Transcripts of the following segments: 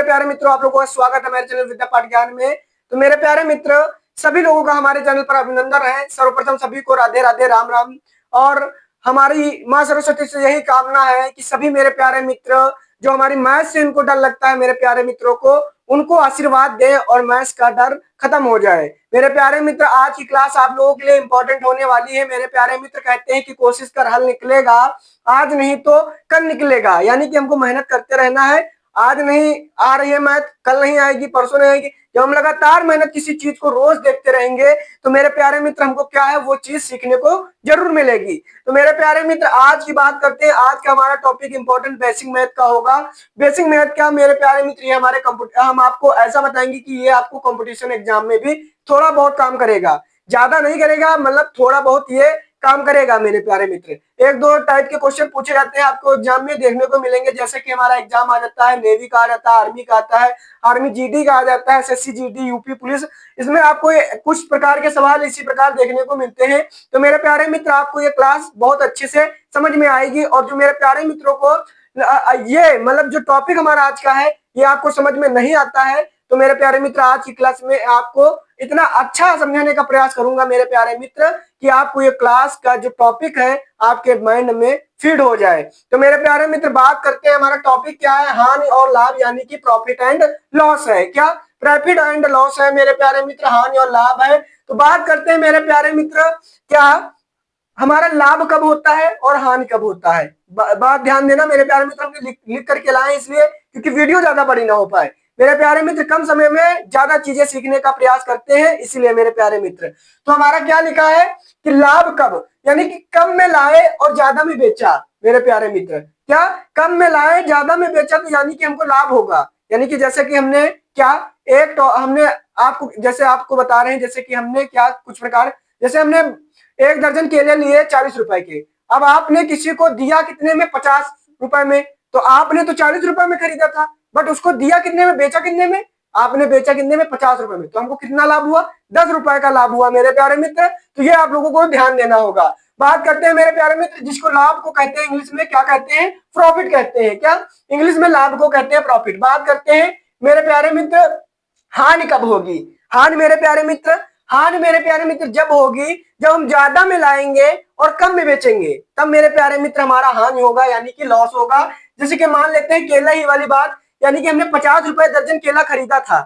प्यारे मित्रों, आप लोगों का स्वागत है मेरे चैनल विद्या पाठ ज्ञान में। तो मेरे प्यारे मित्र, सभी लोगों का हमारे चैनल पर अभिनंदन है। सर्वप्रथम सभी को राधे राधे, राम राम। और हमारी माँ सरस्वती से यही कामना है कि सभी मेरे प्यारे मित्र जो हमारी मैथ से इनको डर लगता है, मेरे प्यारे मित्रों को उनको आशीर्वाद दे और मैथ्स का डर खत्म हो जाए। मेरे प्यारे मित्र, आज की क्लास आप लोगों के लिए इंपॉर्टेंट होने वाली है। मेरे प्यारे मित्र कहते हैं कि कोशिश कर हल निकलेगा, आज नहीं तो कल निकलेगा, यानी कि हमको मेहनत करते रहना है। आज नहीं आ रही है मैथ, कल नहीं आएगी, परसों नहीं आएगी। जब हम लगातार मेहनत किसी चीज को रोज देखते रहेंगे तो मेरे प्यारे मित्र हमको क्या है, वो चीज सीखने को जरूर मिलेगी। तो मेरे प्यारे मित्र, आज की बात करते हैं। आज का हमारा टॉपिक इंपॉर्टेंट बेसिक मैथ का होगा। बेसिक मैथ क्या मेरे प्यारे मित्र, ये हमारे हम आपको ऐसा बताएंगे कि ये आपको कंपटीशन एग्जाम में भी थोड़ा बहुत काम करेगा, ज्यादा नहीं करेगा, मतलब थोड़ा बहुत ये काम करेगा। मेरे प्यारे मित्र, एक दो टाइप के क्वेश्चन पूछे जाते हैं आपको एग्जाम में देखने को मिलेंगे। जैसे कि हमारा एग्जाम आ जाता है नेवी का, आ जाता है आर्मी का, आता है आर्मी जीडी का, आ जाता है एसएससी जीडी, यूपी पुलिस। इसमें आपको कुछ प्रकार के सवाल इसी प्रकार देखने को मिलते हैं। तो मेरे प्यारे मित्र, आपको ये क्लास बहुत अच्छे से समझ में आएगी। और जो मेरे प्यारे मित्रों को ये मतलब जो टॉपिक हमारा आज का है ये आपको समझ में नहीं आता है, तो मेरे प्यारे मित्र आज की क्लास में आपको इतना अच्छा समझाने का प्रयास करूंगा मेरे प्यारे मित्र कि आपको ये क्लास का जो टॉपिक है आपके माइंड में फीड हो जाए। तो मेरे प्यारे मित्र, बात करते हैं हमारा टॉपिक क्या है, हानि और लाभ, यानी कि प्रॉफिट एंड लॉस है। क्या प्रॉफिट एंड लॉस है मेरे प्यारे मित्र, हानि और लाभ है। तो बात करते हैं मेरे प्यारे मित्र, क्या हमारा लाभ कब होता है और हानि कब होता है। बात ध्यान देना मेरे प्यारे मित्र, हमने लिख करके लाए इसलिए क्योंकि वीडियो ज्यादा बड़ी ना हो पाए। मेरे प्यारे मित्र, कम समय में ज्यादा चीजें सीखने का प्रयास करते हैं, इसीलिए मेरे प्यारे मित्र। तो हमारा क्या लिखा है कि लाभ कब, यानी कि कम में लाए और ज्यादा में बेचा। मेरे प्यारे मित्र, क्या कम में लाए ज्यादा में बेचा, तो यानी कि हमको लाभ होगा। यानी कि जैसे कि हमने क्या हमने आपको जैसे आपको बता रहे हैं, जैसे कि हमने क्या कुछ प्रकार, जैसे हमने एक दर्जन केले लिए 40 रुपए के। अब आपने किसी को दिया कितने में, 50 रुपए में। तो आपने तो 40 रुपए में खरीदा था, बट उसको दिया कितने में, बेचा कितने में, आपने बेचा कितने में, 50 रुपए में। तो हमको कितना लाभ हुआ, 10 रुपए का लाभ हुआ मेरे प्यारे मित्र। तो ये आप लोगों को ध्यान देना होगा। बात करते हैं मेरे प्यारे मित्र, जिसको लाभ को कहते हैं इंग्लिश में क्या कहते हैं, प्रॉफिट कहते हैं। क्या इंग्लिश में लाभ को कहते हैं प्रॉफिट। बात करते हैं मेरे प्यारे मित्र, हानि कब होगी। हानि मेरे प्यारे मित्र, हानि मेरे प्यारे मित्र जब होगी जब हम ज्यादा में लाएंगे और कम में बेचेंगे, तब मेरे प्यारे मित्र हमारा हानि होगा, यानी कि लॉस होगा। जैसे कि मान लेते हैं केला ही वाली बात, यानी कि हमने 50 रुपए दर्जन केला खरीदा था,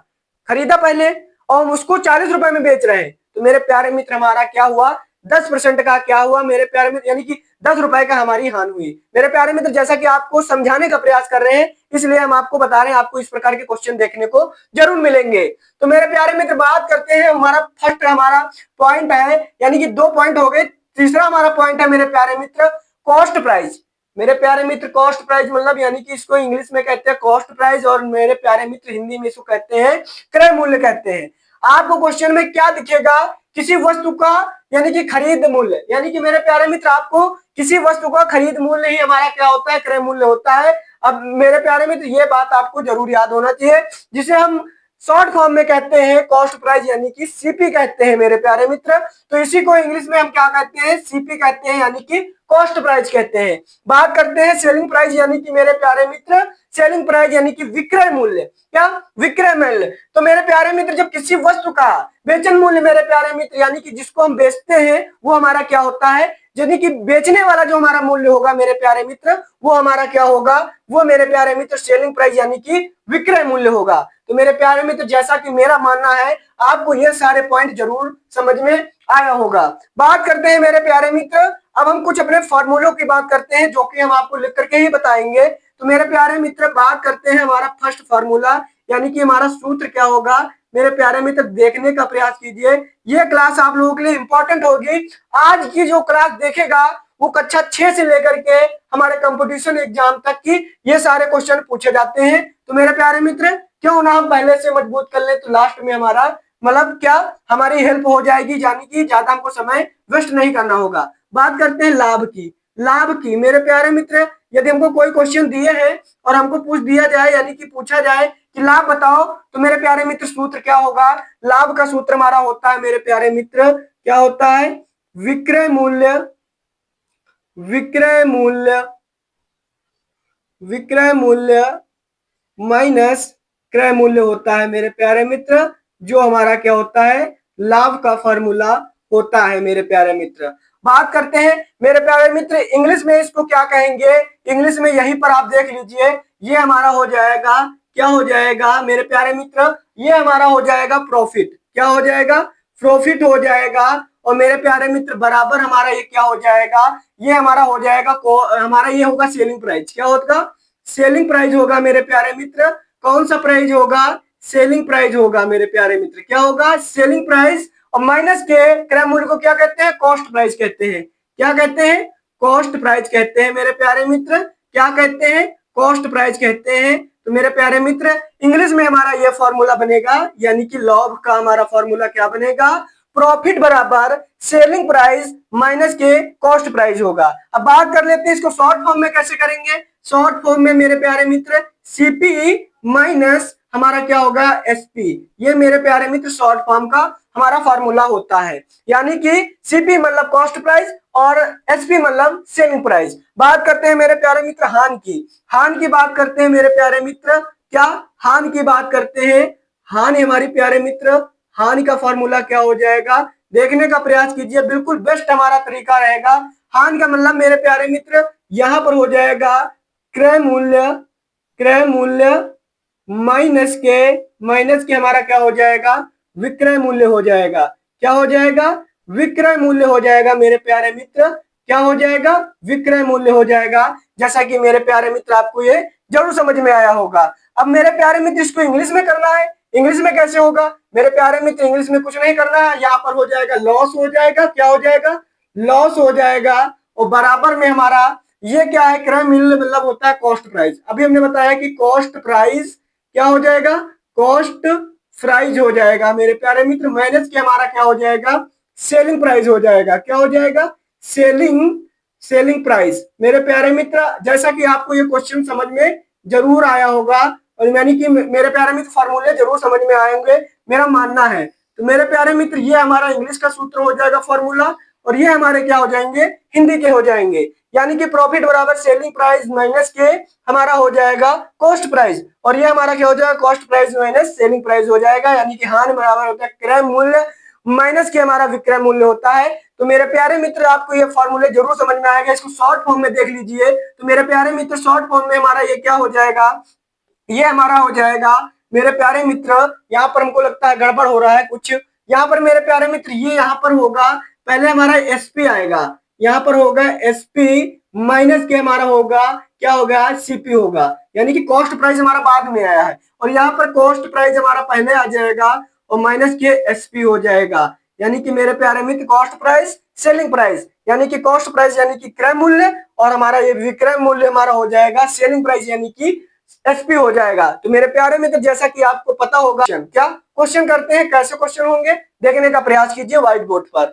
खरीदा पहले, और हम उसको 40 रुपए में बेच रहे हैं। तो मेरे प्यारे मित्र हमारा क्या हुआ, 10% का क्या हुआ मेरे प्यारे मित्र, यानी कि 10 रुपए का हमारी हानि हुई। मेरे प्यारे मित्र, जैसा कि आपको समझाने का प्रयास कर रहे हैं इसलिए हम आपको बता रहे हैं, आपको इस प्रकार के क्वेश्चन देखने को जरूर मिलेंगे। तो मेरे प्यारे मित्र, बात करते हैं हमारा फर्स्ट हमारा पॉइंट है, यानी कि 2 पॉइंट हो गए। तीसरा हमारा पॉइंट है मेरे प्यारे मित्र, कॉस्ट प्राइस। मेरे प्यारे मित्र, कॉस्ट प्राइस मतलब यानी कि इसको इंग्लिश में कहते हैं कॉस्ट प्राइस, और मेरे प्यारे मित्र हिंदी में इसको कहते हैं क्रय मूल्य कहते हैं। आपको क्वेश्चन में क्या दिखेगा, किसी वस्तु का यानी कि खरीद मूल्य, यानी कि मेरे प्यारे मित्र आपको किसी वस्तु का खरीद मूल्य ही हमारा क्या होता है, क्रय मूल्य होता है। अब मेरे प्यारे मित्र ये बात आपको जरूर याद होना चाहिए, जिसे हम शॉर्ट फॉर्म में कहते हैं कॉस्ट प्राइस, यानी कि सीपी कहते हैं मेरे प्यारे मित्र। तो इसी को इंग्लिश में हम क्या कहते हैं, सीपी कहते हैं, यानी कि कॉस्ट प्राइस कहते हैं। बात करते हैं सेलिंग प्राइस, यानी कि मेरे प्यारे मित्र सेलिंग प्राइस यानी कि विक्रय मूल्य। क्या विक्रय मूल्य, तो मेरे प्यारे मित्र जब किसी वस्तु का वेतन मूल्य मेरे प्यारे मित्र, यानी कि जिसको हम बेचते हैं वो हमारा क्या होता है, यानी कि बेचने वाला जो हमारा मूल्य होगा मेरे प्यारे मित्र, वो हमारा क्या होगा, वो मेरे प्यारे मित्र सेलिंग प्राइस यानी कि विक्रय मूल्य होगा। तो मेरे प्यारे मित्र, जैसा कि मेरा मानना है आपको ये सारे पॉइंट जरूर समझ में आया होगा। बात करते हैं मेरे प्यारे मित्र, अब हम कुछ अपने फॉर्मूलों की बात करते हैं जो कि हम आपको लिख करके ही बताएंगे। तो मेरे प्यारे मित्र, बात करते हैं हमारा फर्स्ट फॉर्मूला, यानी कि हमारा सूत्र क्या होगा। मेरे प्यारे मित्र देखने का प्रयास कीजिए, ये क्लास आप लोगों के लिए इंपॉर्टेंट होगी। आज की जो क्लास देखेगा वो कक्षा 6 से लेकर के हमारे कंपटीशन एग्जाम तक की ये सारे क्वेश्चन पूछे जाते हैं। तो मेरे प्यारे मित्र, क्यों ना हम पहले से मजबूत कर ले, तो लास्ट में हमारा मतलब क्या हमारी हेल्प हो जाएगी, यानी कि ज्यादा हमको समय वेस्ट नहीं करना होगा। बात करते हैं लाभ की। लाभ की मेरे प्यारे मित्र, यदि हमको कोई क्वेश्चन दिए हैं और हमको पूछ दिया जाए, यानी कि पूछा जाए कि लाभ बताओ, तो मेरे प्यारे मित्र सूत्र क्या होगा, लाभ का सूत्र हमारा होता है मेरे प्यारे मित्र, क्या होता है, विक्रय मूल्य, विक्रय मूल्य, विक्रय मूल्य माइनस क्रय मूल्य होता है मेरे प्यारे मित्र, जो हमारा क्या होता है, लाभ का फॉर्मूला होता है मेरे प्यारे मित्र। बात करते हैं मेरे प्यारे मित्र इंग्लिश में इसको क्या कहेंगे। इंग्लिश में यहीं पर आप देख लीजिए, ये हमारा हो जाएगा, क्या हो जाएगा मेरे प्यारे मित्र, ये हमारा हो जाएगा प्रॉफिट। क्या हो जाएगा, प्रॉफिट हो जाएगा। और मेरे प्यारे मित्र बराबर हमारा ये क्या हो जाएगा, ये हमारा हो जाएगा, हमारा ये होगा सेलिंग प्राइस। क्या होगा, सेलिंग प्राइस होगा मेरे प्यारे मित्र। कौन सा प्राइस होगा, सेलिंग प्राइस होगा मेरे प्यारे मित्र। क्या होगा, सेलिंग प्राइस। और माइनस के क्रय मूल्य को क्या कहते हैं, कॉस्ट प्राइस कहते हैं। क्या कहते हैं, कॉस्ट प्राइस कहते हैं मेरे प्यारे मित्र। क्या कहते हैं, कॉस्ट प्राइस कहते हैं। तो मेरे प्यारे मित्र इंग्लिश में हमारा ये फॉर्मूला बनेगा, यानी कि लाभ का हमारा फॉर्मूला क्या बनेगा, प्रॉफिट बराबर सेलिंग प्राइस माइनस के कॉस्ट प्राइस होगा। अब बात कर लेते हैं इसको शॉर्ट फॉर्म में कैसे करेंगे। शॉर्ट फॉर्म में मेरे प्यारे मित्र सीपी माइनस हमारा क्या होगा, एसपी। ये मेरे प्यारे मित्र शॉर्ट फॉर्म का हमारा फॉर्मूला होता है, यानी कि सीपी मतलब कॉस्ट प्राइस और एसपी मतलब सेलिंग प्राइस। बात करते हैं मेरे प्यारे मित्र हान की। हान की बात करते हैं मेरे प्यारे मित्र, क्या हान की बात करते हैं। हान हमारी प्यारे मित्र, हान का फॉर्मूला क्या हो जाएगा, देखने का प्रयास कीजिए, बिल्कुल बेस्ट हमारा तरीका रहेगा। हान का मतलब मेरे प्यारे मित्र यहां पर हो जाएगा क्रय मूल्य, क्रय मूल्य माइनस के हमारा क्या हो जाएगा, विक्रय मूल्य हो जाएगा। क्या हो जाएगा, विक्रय मूल्य हो जाएगा मेरे प्यारे मित्र। क्या हो जाएगा, विक्रय मूल्य हो जाएगा। जैसा कि मेरे प्यारे मित्र आपको ये जरूर समझ में आया होगा। अब मेरे प्यारे मित्र इसको इंग्लिश में करना है। इंग्लिश में कैसे होगा मेरे प्यारे मित्र, इंग्लिश में कुछ नहीं करना है, यहाँ पर हो जाएगा लॉस हो जाएगा। क्या हो जाएगा, लॉस हो जाएगा। और बराबर में हमारा ये क्या है, क्रय मूल्य मतलब होता है कॉस्ट प्राइस। अभी हमने बताया कि कॉस्ट प्राइस क्या हो जाएगा, कॉस्ट प्राइस हो जाएगा मेरे प्यारे मित्र। माइनस के हमारा क्या हो जाएगा, सेलिंग प्राइस हो जाएगा। क्या हो जाएगा, सेलिंग प्राइस मेरे प्यारे मित्र। जैसा कि आपको ये क्वेश्चन समझ में जरूर आया होगा, और यानी कि मेरे प्यारे मित्र फॉर्मूले जरूर समझ में आएंगे मेरा मानना है। तो मेरे प्यारे मित्र ये हमारा इंग्लिश का सूत्र हो जाएगा फॉर्मूला, और ये हमारे क्या हो जाएंगे, हिंदी के हो जाएंगे। यानी कि प्रॉफिट बराबर सेलिंग प्राइस माइनस के हमारा हो जाएगा कॉस्ट प्राइस, और ये हमारा क्या हो जाएगा, cost price minus selling price हो जाएगा। यानी कि हानि बराबर होता है क्रय मूल्य माइनस के हमारा विक्रय मूल्य होता है। तो मेरे प्यारे मित्र आपको ये फॉर्मूले जरूर समझ में आएगा। इसको शॉर्ट फॉर्म में देख लीजिए। तो मेरे प्यारे मित्र शॉर्ट फॉर्म में हमारा ये क्या हो जाएगा, ये हमारा हो जाएगा मेरे प्यारे मित्र, यहाँ पर हमको लगता है गड़बड़ हो रहा है कुछ। यहाँ पर मेरे प्यारे मित्र ये यहाँ पर होगा, पहले हमारा एसपी आएगा, यहाँ पर होगा एसपी माइनस के हमारा होगा क्या होगा, सीपी होगा। यानी कि कॉस्ट प्राइस हमारा बाद में आया है, और यहाँ पर कॉस्ट प्राइस हमारा पहले आ जाएगा और माइनस के एसपी हो जाएगा। यानी कि मेरे प्यारे मित्र कॉस्ट प्राइस सेलिंग प्राइस, यानी कि कॉस्ट प्राइस यानी कि क्रय मूल्य, और हमारा ये विक्रय मूल्य हमारा हो जाएगा सेलिंग प्राइस यानी कि एसपी हो जाएगा। तो मेरे प्यारे मित्र जैसा कि आपको पता होगा, क्या क्वेश्चन करते हैं, कैसे क्वेश्चन होंगे देखने का प्रयास कीजिए व्हाइट बोर्ड पर।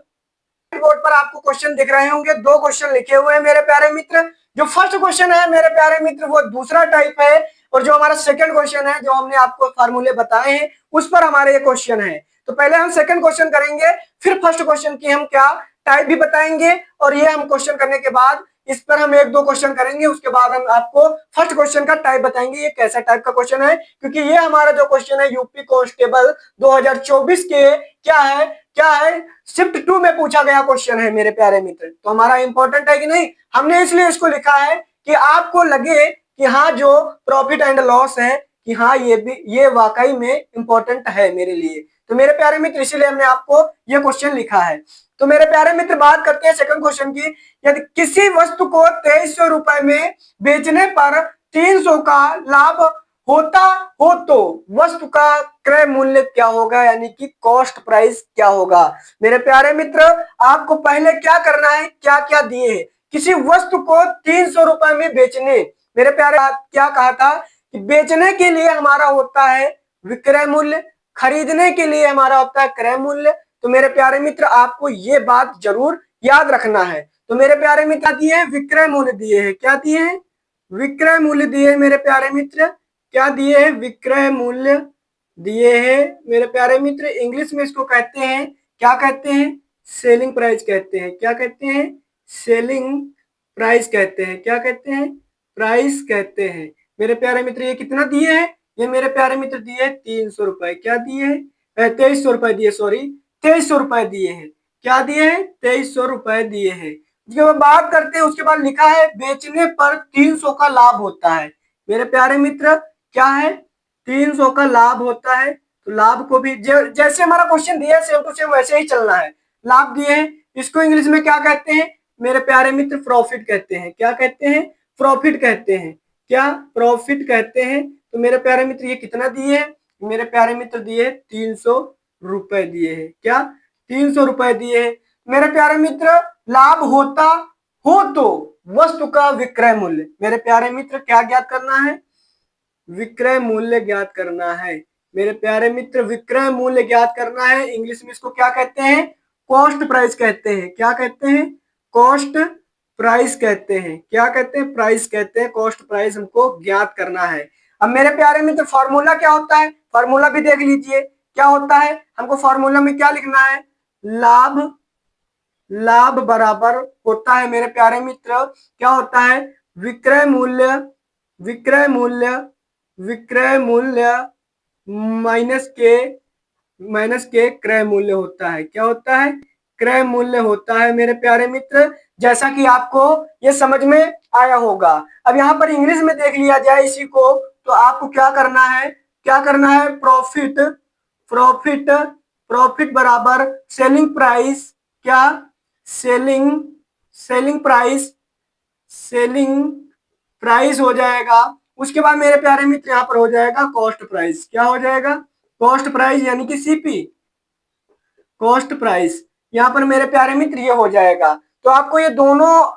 व्हाइट बोर्ड पर आपको क्वेश्चन दिख रहे होंगे, दो क्वेश्चन लिखे हुए हैं मेरे प्यारे मित्र। जो फर्स्ट क्वेश्चन है मेरे प्यारे मित्र वो दूसरा टाइप है, और जो हमारा सेकंड क्वेश्चन है जो हमने आपको फार्मूले बताए हैं उस पर हमारे ये क्वेश्चन है। तो पहले हम सेकंड क्वेश्चन करेंगे, फिर फर्स्ट क्वेश्चन की हम क्या टाइप भी बताएंगे, और ये हम क्वेश्चन करने के बाद इस पर हम एक दो क्वेश्चन करेंगे, उसके बाद हम आपको फर्स्ट क्वेश्चन का टाइप बताएंगे ये कैसा टाइप का क्वेश्चन है। क्योंकि ये हमारा जो क्वेश्चन है यूपी कांस्टेबल 2024 के क्या है शिफ्ट 2 में पूछा गया क्वेश्चन है मेरे प्यारे मित्र। तो हमारा इंपॉर्टेंट है कि नहीं, हमने इसलिए इसको लिखा है कि आपको लगे कि हाँ जो प्रॉफिट एंड लॉस है कि हाँ ये वाकई में इंपॉर्टेंट है मेरे लिए। तो मेरे प्यारे मित्र इसीलिए हमने आपको ये क्वेश्चन लिखा है। तो मेरे प्यारे मित्र बात करते हैं सेकंड क्वेश्चन की। यदि किसी वस्तु को 2300 रुपए में बेचने पर 300 का लाभ होता हो तो वस्तु का क्रय मूल्य क्या होगा, यानी कि कॉस्ट प्राइस क्या होगा। मेरे प्यारे मित्र आपको पहले क्या करना है, क्या क्या दिए है, किसी वस्तु को 300 रुपए में बेचने, मेरे प्यारे क्या कहा था कि बेचने के लिए हमारा होता है विक्रय मूल्य, खरीदने के लिए हमारा होता है क्रय मूल्य। तो मेरे प्यारे मित्र आपको ये बात जरूर याद रखना है। तो मेरे प्यारे मित्र दिए हैं विक्रय मूल्य दिए हैं, क्या दिए हैं, विक्रय मूल्य दिए हैं मेरे प्यारे मित्र, क्या दिए हैं, विक्रय मूल्य दिए हैं मेरे प्यारे मित्र। इंग्लिश में इसको कहते हैं, क्या कहते हैं, सेलिंग प्राइस कहते हैं। क्या कहते हैं, सेलिंग प्राइस कहते हैं। क्या कहते हैं, प्राइस कहते हैं। मेरे प्यारे मित्र ये कितना दिए हैं, ये मेरे प्यारे मित्र दिए 300 रुपए। क्या दिए है? 2300 रुपए दिए, सॉरी 2300 रुपए दिए हैं। क्या दिए हैं? 2300 रुपए दिए हैं। उसके बाद बात करते हैं, उसके बाद लिखा है बेचने पर 300 का लाभ होता है। मेरे प्यारे मित्र क्या है? 300 का लाभ होता है। तो लाभ को भी जैसे हमारा क्वेश्चन दिया है सेम टू सेम वैसे ही चलना है। लाभ दिए हैं, इसको इंग्लिश में क्या कहते हैं मेरे प्यारे मित्र? प्रॉफिट कहते हैं। क्या कहते हैं? प्रॉफिट कहते हैं। क्या? प्रॉफिट कहते हैं। तो मेरे प्यारे मित्र ये कितना दिए हैं? मेरे प्यारे मित्र दिए 300 रुपए दिए हैं। क्या? 300 रुपए दिए हैं। मेरे प्यारे मित्र लाभ होता हो तो वस्तु का विक्रय मूल्य। मेरे प्यारे मित्र क्या ज्ञात करना है? विक्रय मूल्य ज्ञात करना है। मेरे प्यारे मित्र विक्रय मूल्य ज्ञात करना है। इंग्लिश में इसको क्या कहते हैं? कॉस्ट प्राइस कहते हैं। क्या कहते हैं? कॉस्ट प्राइस कहते हैं। क्या कहते हैं? प्राइस कहते हैं। कॉस्ट प्राइस हमको ज्ञात करना है। अब मेरे प्यारे मित्र फॉर्मूला क्या होता है? फॉर्मूला भी देख लीजिए क्या होता है। हमको फॉर्मूला में क्या लिखना है? लाभ, लाभ बराबर होता है मेरे प्यारे मित्र क्या होता है? विक्रय मूल्य, विक्रय मूल्य, विक्रय मूल्य माइनस के क्रय मूल्य होता है। क्या होता है? क्रय मूल्य होता है मेरे प्यारे मित्र। जैसा कि आपको ये समझ में आया होगा। अब यहाँ पर इंग्लिश में देख लिया जाए इसी को, तो आपको क्या करना है? क्या करना है? प्रॉफिट, प्रॉफिट, प्रॉफिट बराबर सेलिंग प्राइस। क्या? Selling, selling price, selling price हो जाएगा। उसके बाद मेरे प्यारे मित्र यहाँ पर हो जाएगा कॉस्ट प्राइस। क्या हो जाएगा? कॉस्ट प्राइस यानी कि सीपी, कॉस्ट प्राइस। यहाँ पर मेरे प्यारे मित्र ये हो जाएगा। तो आपको ये दोनों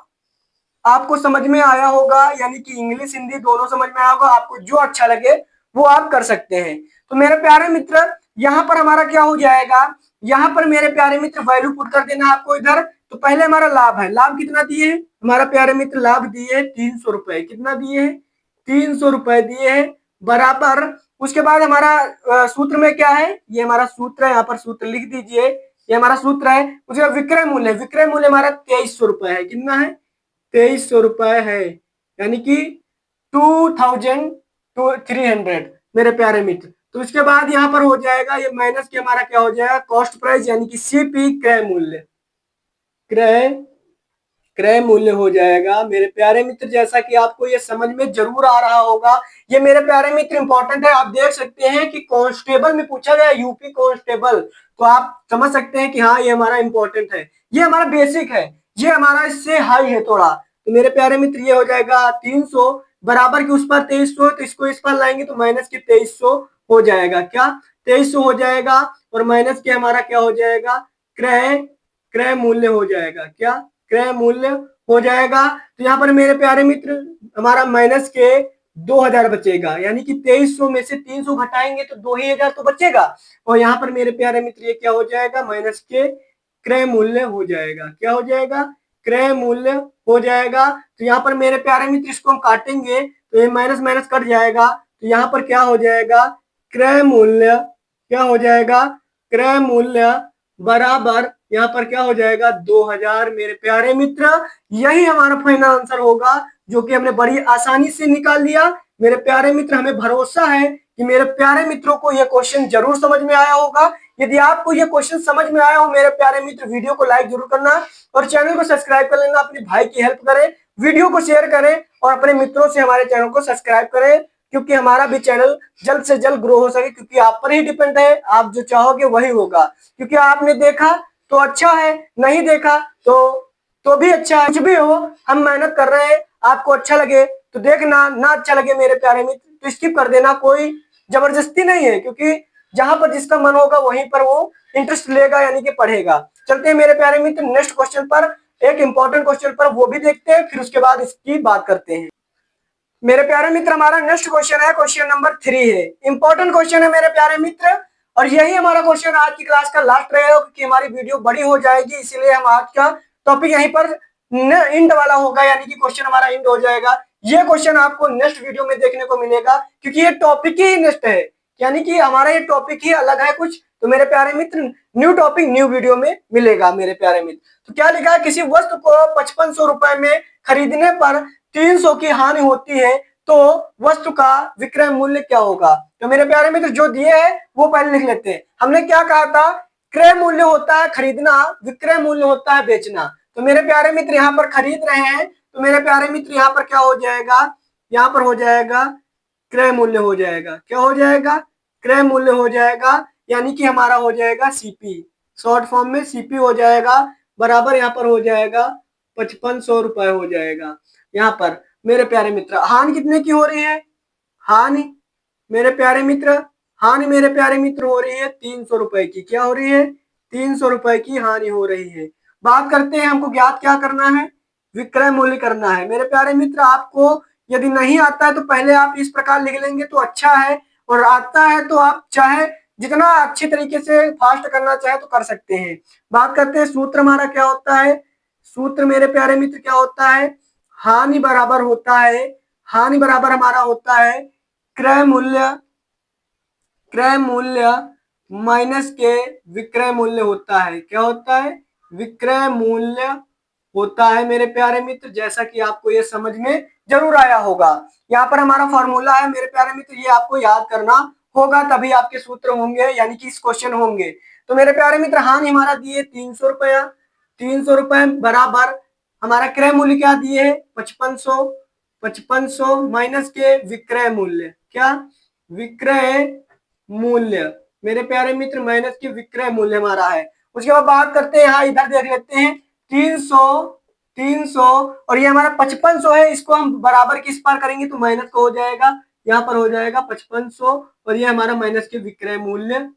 आपको समझ में आया होगा, यानी कि इंग्लिश हिंदी दोनों समझ में आया होगा। आपको जो अच्छा लगे वो आप कर सकते हैं। तो मेरे प्यारे मित्र यहाँ पर हमारा क्या हो जाएगा? यहाँ पर मेरे प्यारे मित्र वैल्यू पुट कर देना आपको इधर। तो पहले हमारा लाभ है। लाभ कितना दिए है हमारा प्यारे मित्र? लाभ दिए है 300 रुपए। कितना दिए है? 300 रुपए दिए है बराबर। उसके बाद हमारा सूत्र में क्या है? ये हमारा सूत्र है, यहाँ पर सूत्र लिख दीजिए। ये हमारा सूत्र है। उसके बाद विक्रय मूल्य, विक्रय मूल्य हमारा 2300 रुपए है। कितना है? 2300 रुपए है, यानी कि 2300 मेरे प्यारे मित्र। तो इसके बाद यहाँ पर हो जाएगा ये माइनस के हमारा क्या हो जाएगा? कॉस्ट प्राइस यानी कि सीपी, क्रय मूल्य, क्रय क्रय मूल्य हो जाएगा मेरे प्यारे मित्र। जैसा कि आपको ये समझ में जरूर आ रहा होगा। ये मेरे प्यारे मित्र इंपॉर्टेंट है। आप देख सकते हैं कि कांस्टेबल में पूछा गया, यूपी कांस्टेबल, तो आप समझ सकते हैं कि हाँ ये हमारा इंपॉर्टेंट है। ये हमारा बेसिक है, ये हमारा इससे हाई है थोड़ा। तो मेरे प्यारे मित्र ये हो जाएगा 300 बराबर की उस पर 2300, तो इसको इस पर लाएंगे तो माइनस के 2300 हो जाएगा। क्या? 2300 हो जाएगा और माइनस के हमारा क्या हो जाएगा? क्रय क्रय मूल्य हो जाएगा। क्या? क्रय मूल्य हो जाएगा। तो यहाँ पर मेरे प्यारे मित्र हमारा माइनस के 2000 बचेगा, यानी कि 2300 में से 300 घटाएंगे तो 2000 तो बचेगा। और यहाँ पर मेरे प्यारे मित्र ये क्या हो जाएगा? माइनस के क्रय मूल्य हो जाएगा। क्या हो जाएगा? क्रय मूल्य हो जाएगा। तो यहाँ पर मेरे प्यारे मित्र इसको हम काटेंगे तो ये माइनस माइनस कट जाएगा। तो यहाँ पर क्या हो जाएगा? क्रय मूल्य, क्या हो जाएगा? क्रय मूल्य बराबर यहाँ पर क्या हो जाएगा? 2000 मेरे प्यारे मित्र। यही हमारा फाइनल आंसर होगा, जो कि हमने बड़ी आसानी से निकाल लिया। मेरे प्यारे मित्र हमें भरोसा है कि मेरे प्यारे मित्रों को यह क्वेश्चन जरूर समझ में आया होगा। यदि आपको यह क्वेश्चन समझ में आया हो मेरे प्यारे मित्र, वीडियो को लाइक जरूर करना और चैनल को सब्सक्राइब कर लेना। अपने भाई की हेल्प करें, वीडियो को शेयर करें और अपने मित्रों से हमारे चैनल को सब्सक्राइब करें, क्योंकि हमारा भी चैनल जल्द से जल्द ग्रो हो सके। क्योंकि आप पर ही डिपेंड है, आप जो चाहोगे वही होगा। क्योंकि आपने देखा तो अच्छा है, नहीं देखा तो भी अच्छा है। कुछ भी हो, हम मेहनत कर रहे हैं। आपको अच्छा लगे तो देखना, ना अच्छा लगे मेरे प्यारे मित्र तो स्किप कर देना। कोई जबरदस्ती नहीं है, क्योंकि जहां पर जिसका मन होगा वहीं पर वो इंटरेस्ट लेगा, यानी कि पढ़ेगा। चलते हैं मेरे प्यारे मित्र नेक्स्ट क्वेश्चन पर, एक इंपॉर्टेंट क्वेश्चन पर, वो भी देखते हैं, फिर उसके बाद इसकी बात करते हैं। मेरे प्यारे मित्र हमारा नेक्स्ट क्वेश्चन है, क्वेश्चन नंबर 3 है। इंपॉर्टेंट क्वेश्चन है मेरे प्यारे मित्र, और यही हमारा क्वेश्चन आज की क्लास का लास्ट रहेगा, क्योंकि हमारी वीडियो बड़ी हो जाएगी। इसीलिए हम आज का टॉपिक यहीं पर इंड वाला होगा, यानी कि क्वेश्चन हमारा इंड हो जाएगा। ये क्वेश्चन आपको नेक्स्ट वीडियो में देखने को मिलेगा, क्योंकि ये टॉपिक ही नेक्स्ट है, यानी कि हमारा ये टॉपिक ही अलग है कुछ। तो मेरे प्यारे मित्र न्यू टॉपिक न्यू वीडियो में मिलेगा मेरे प्यारे मित्र। तो क्या लिखा है? किसी वस्तु को 5500 रुपए में खरीदने पर 300 की हानि होती है तो वस्तु का विक्रय मूल्य क्या होगा। तो मेरे प्यारे मित्र जो दिए है वो पहले लिख लेते हैं। हमने क्या कहा था, क्रय मूल्य होता है खरीदना, विक्रय मूल्य होता है बेचना। तो मेरे प्यारे मित्र यहाँ पर खरीद रहे हैं, तो मेरे प्यारे मित्र यहाँ पर क्या हो जाएगा, यहाँ पर हो जाएगा क्रय मूल्य हो जाएगा। क्या हो जाएगा, क्रय मूल्य हो जाएगा, यानी कि हमारा हो जाएगा सीपी, शॉर्ट फॉर्म में सीपी हो जाएगा, बराबर यहाँ पर हो जाएगा 5500 रुपए हो जाएगा। यहाँ पर मेरे प्यारे मित्र हानि कितने की हो रही है, हानि मेरे प्यारे मित्र, हानि मेरे प्यारे मित्र हो रही है 300 रुपए की। क्या हो रही है, 300 रुपए की हानि हो रही है। बात करते हैं, हमको ज्ञात क्या करना है, विक्रय मूल्य करना है। मेरे प्यारे मित्र आपको यदि नहीं आता है तो पहले आप इस प्रकार लिख लेंगे तो अच्छा है, और आता है तो आप चाहे जितना अच्छे तरीके से फास्ट करना चाहे तो कर सकते हैं। बात करते हैं सूत्र हमारा क्या होता है, सूत्र मेरे प्यारे मित्र क्या होता है, हानि बराबर होता है, हानि बराबर हमारा होता है क्रय मूल्य, क्रय मूल्य माइनस के विक्रय मूल्य होता है। क्या होता है, विक्रय मूल्य होता है मेरे प्यारे मित्र, जैसा कि आपको ये समझ में जरूर आया होगा। यहाँ पर हमारा फॉर्मूला है मेरे प्यारे मित्र, ये आपको याद करना होगा तभी आपके सूत्र होंगे, यानी कि इस क्वेश्चन होंगे। तो मेरे प्यारे मित्र हानि हमारा दिए 300 रुपया, 300 रुपए बराबर हमारा क्रय मूल्य क्या दिए है 5500, 5500 माइनस के विक्रय मूल्य, क्या विक्रय मूल्य मेरे प्यारे मित्र माइनस के विक्रय मूल्य हमारा है। उसके बाद बात करते हैं, यहाँ इधर देख लेते हैं 300, 300 और ये हमारा 5500 है, इसको हम बराबर किस पार करेंगे तो माइनस का हो जाएगा, यहाँ पर हो जाएगा 5500 और ये हमारा माइनस के विक्रय मूल्य